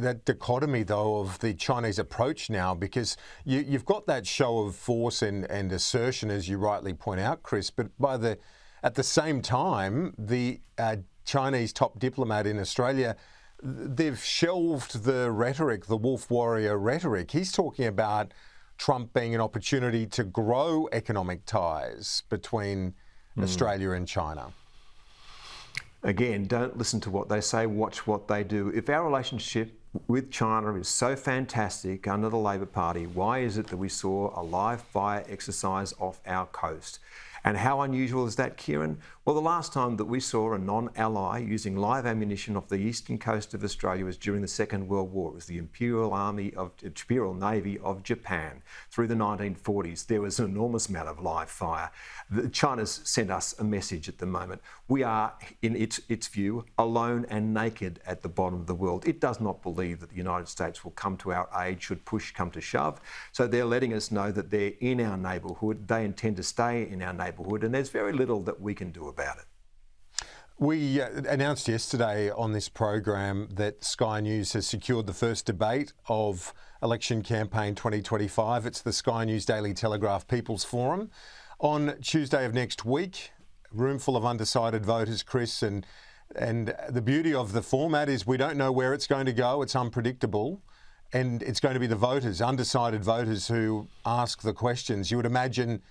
that dichotomy, though, of the Chinese approach now, because you've got that show of force and assertion, as you rightly point out, Chris, but at the same time, the Chinese top diplomat in Australia, they've shelved the rhetoric, the wolf warrior rhetoric. He's talking about Trump being an opportunity to grow economic ties between Australia and China. Again, don't listen to what they say, watch what they do. If our relationship with China is so fantastic under the Labor Party, why is it that we saw a live fire exercise off our coast? And how unusual is that, Kieran? Well, the last time that we saw a non-ally using live ammunition off the eastern coast of Australia was during the Second World War. It was the Imperial Navy of Japan. Through the 1940s, there was an enormous amount of live fire. China's sent us a message at the moment. We are, in its view, alone and naked at the bottom of the world. It does not believe that the United States will come to our aid should push come to shove. So they're letting us know that they're in our neighbourhood. They intend to stay in our neighbourhood, and there's very little that we can do about it. We announced yesterday on this program that Sky News has secured the first debate of Election Campaign 2025. It's the Sky News Daily Telegraph People's Forum on Tuesday of next week. Room full of undecided voters, Chris, and the beauty of the format is we don't know where it's going to go. It's unpredictable, and it's going to be the voters, undecided voters, who ask the questions. You would imagine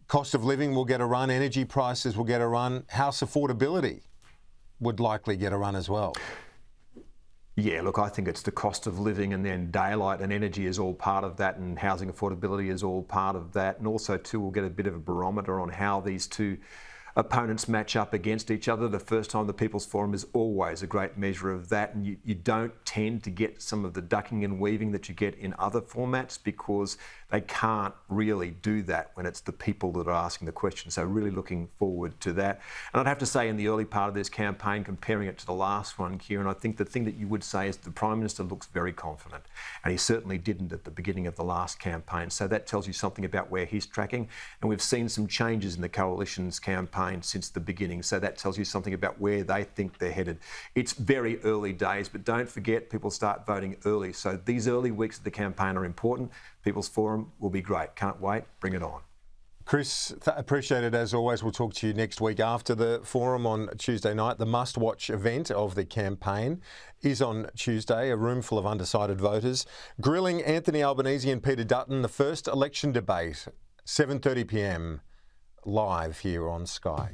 cost of living will get a run, energy prices will get a run, house affordability would likely get a run as well. Yeah, look, I think it's the cost of living, and then daylight and energy is all part of that, and housing affordability is all part of that. And also, too, we'll get a bit of a barometer on how these two opponents match up against each other. The first time the People's Forum is always a great measure of that, and you don't tend to get some of the ducking and weaving that you get in other formats because they can't really do that when it's the people that are asking the question. So really looking forward to that. And I'd have to say, in the early part of this campaign, comparing it to the last one, Kieran, I think the thing that you would say is the Prime Minister looks very confident, and he certainly didn't at the beginning of the last campaign. So that tells you something about where he's tracking. And we've seen some changes in the coalition's campaign since the beginning. So that tells you something about where they think they're headed. It's very early days, but don't forget, people start voting early. So these early weeks of the campaign are important. People's Forum will be great. Can't wait. Bring it on. Chris, appreciate it as always. We'll talk to you next week after the forum on Tuesday night. The must-watch event of the campaign is on Tuesday, a room full of undecided voters, grilling Anthony Albanese and Peter Dutton, the first election debate, 7:30 p.m, live here on Sky.